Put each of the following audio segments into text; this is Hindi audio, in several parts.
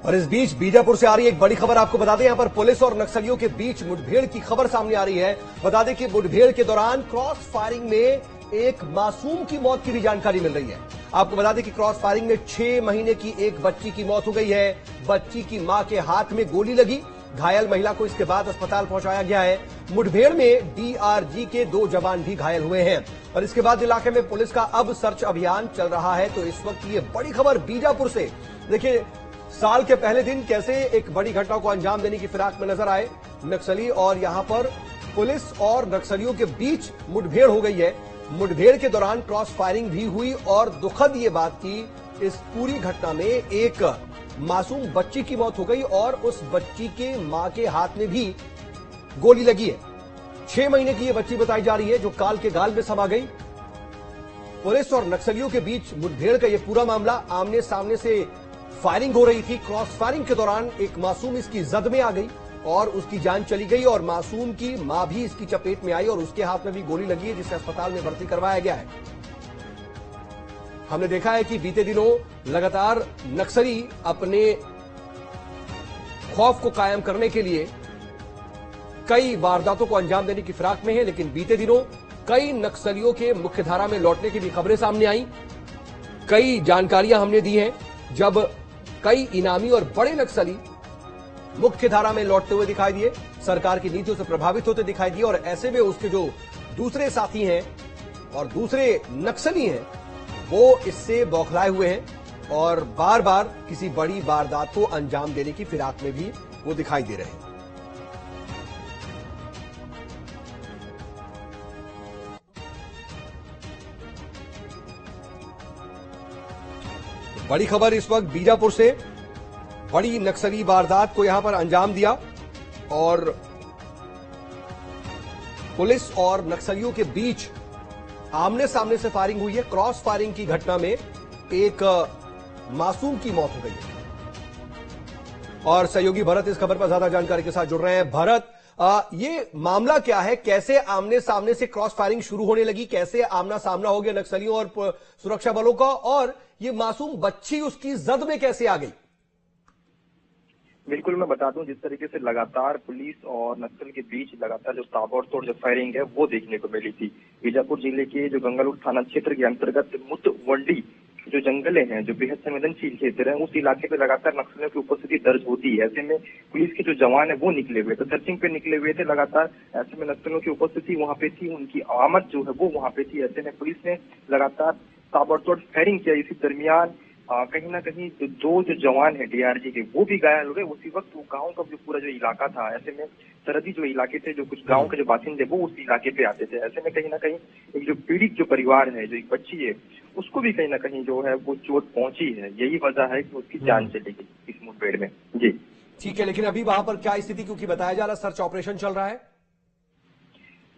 और इस बीच बीजापुर से आ रही एक बड़ी खबर आपको बता दें, यहां पर पुलिस और नक्सलियों के बीच मुठभेड़ की खबर सामने आ रही है। बता दें कि मुठभेड़ के दौरान क्रॉस फायरिंग में एक मासूम की मौत की भी जानकारी मिल रही है। आपको बता दें कि क्रॉस फायरिंग में 6 महीने की एक बच्ची की मौत हो गई है। बच्ची की मां के हाथ में गोली लगी। घायल महिला को इसके बाद अस्पताल पहुंचाया गया है। मुठभेड़ में डीआरजी के 2 जवान भी घायल हुए हैं और इसके बाद इलाके में पुलिस का अब सर्च अभियान चल रहा है। तो इस वक्त ये बड़ी खबर बीजापुर से, देखिए साल के पहले दिन कैसे एक बड़ी घटना को अंजाम देने की फिराक में नजर आए नक्सली और यहां पर पुलिस और नक्सलियों के बीच मुठभेड़ हो गई है। मुठभेड़ के दौरान क्रॉस फायरिंग भी हुई और दुखद ये बात की इस पूरी घटना में एक मासूम बच्ची की मौत हो गई और उस बच्ची के मां के हाथ में भी गोली लगी है। 6 महीने की ये बच्ची बताई जा रही है जो काल के गाल में समा गई। पुलिस और नक्सलियों के बीच मुठभेड़ का ये पूरा मामला, आमने सामने से फायरिंग हो रही थी। क्रॉस फायरिंग के दौरान एक मासूम इसकी जद में आ गई और उसकी जान चली गई और मासूम की मां भी इसकी चपेट में आई और उसके हाथ में भी गोली लगी है जिसे अस्पताल में भर्ती करवाया गया है। हमने देखा है कि बीते दिनों लगातार नक्सली अपने खौफ को कायम करने के लिए कई वारदातों को अंजाम देने की फिराक में है, लेकिन बीते दिनों कई नक्सलियों के मुख्यधारा में लौटने की भी खबरें सामने आई। कई जानकारियां हमने दी हैं जब कई इनामी और बड़े नक्सली मुख्य धारा में लौटते हुए दिखाई दिए, सरकार की नीतियों से प्रभावित होते दिखाई दिए और ऐसे में उसके जो दूसरे साथी हैं और दूसरे नक्सली हैं वो इससे बौखलाए हुए हैं और बार बार किसी बड़ी वारदात को अंजाम देने की फिराक में भी वो दिखाई दे रहे हैं। बड़ी खबर इस वक्त बीजापुर से, बड़ी नक्सली वारदात को यहां पर अंजाम दिया और पुलिस और नक्सलियों के बीच आमने सामने से फायरिंग हुई है। क्रॉस फायरिंग की घटना में एक मासूम की मौत हो गई है और सहयोगी भरत इस खबर पर ज्यादा जानकारी के साथ जुड़ रहे हैं। भरत, ये मामला क्या है? कैसे आमने सामने से क्रॉस फायरिंग शुरू होने लगी? कैसे आमना सामना हो गया नक्सलियों और सुरक्षा बलों का? और ये मासूम बच्ची उसकी जद में कैसे आ गई? बिल्कुल, मैं बता दूं, जिस तरीके से लगातार पुलिस और नक्सल के बीच लगातार जो ताबड़तोड़ जो फायरिंग है वो देखने को मिली थी। बीजापुर जिले के जो गंगालूर थाना क्षेत्र के अंतर्गत मुतवंडी जो जंगले हैं, जो बेहद संवेदनशील क्षेत्र है, उस इलाके पे लगातार नक्सलियों की उपस्थिति दर्ज होती है। ऐसे में पुलिस के जो जवान है वो निकले हुए थे, सर्चिंग पे निकले हुए थे लगातार। ऐसे में नक्सलियों की उपस्थिति वहाँ पे थी, उनकी आमद जो है वो वहाँ पे थी। ऐसे में पुलिस ने लगातार ताबड़तोड़ फायरिंग किया। इसी दरमियान कहीं ना कहीं जो जवान है डीआरजी के वो भी घायल हो गए। उसी वक्त वो गांव का जो पूरा जो इलाका था, ऐसे में सरहदी जो इलाके थे, जो कुछ गांव के जो बासिंदे वो उस इलाके पे आते थे। ऐसे में कहीं ना कहीं एक जो पीड़ित जो परिवार है, जो एक बच्ची है, उसको भी कहीं ना कहीं जो है वो चोट पहुंची है। यही वजह है कि उसकी जान चली गई इस मुठभेड़ में। जी ठीक है, लेकिन अभी वहां पर क्या स्थिति, क्योंकि बताया जा रहा सर्च ऑपरेशन चल रहा है?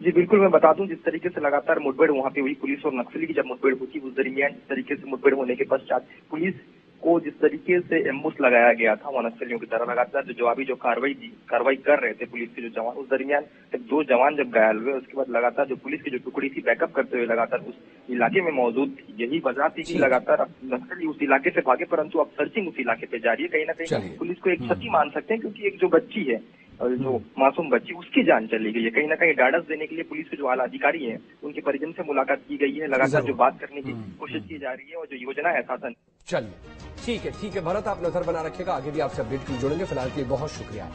जी बिल्कुल, मैं बता दूं, जिस तरीके से लगातार मुठभेड़ वहां पे हुई, पुलिस और नक्सली की जब मुठभेड़ हुई उस दरमियान जिस तरीके से मुठभेड़ होने के पश्चात पुलिस को जिस तरीके से एम्बुश लगाया गया था वो नक्सलियों की तरह लगातार जो जवाबी जो कार्रवाई कर रहे थे पुलिस के जो जवान, उस दरमियान जब 2 जवान जब घायल हुए उसके बाद लगातार जो पुलिस की जो टुकड़ी थी बैकअप करते हुए लगातार उस इलाके में मौजूद थी। यही वजह थी कि लगातार नक्सली उस इलाके से भागे, परंतु अब सर्चिंग उस इलाके पे जारी है। कहीं ना कहीं पुलिस को एक क्षति मान सकते हैं, क्योंकि एक जो बच्ची है और जो मासूम बच्ची, उसकी जान चली गई है। कहीं ना कहीं ढाढ़स देने के लिए पुलिस के जो आला अधिकारी हैं उनके परिजन से मुलाकात की गई है, लगातार जो बात करने की कोशिश की जा रही है और जो योजना है शासन। चलिए ठीक है भरत, आप नजर बना रखिएगा, आगे भी आपसे अपडेट के लिए जुड़ेंगे। फिलहाल के लिए बहुत शुक्रिया।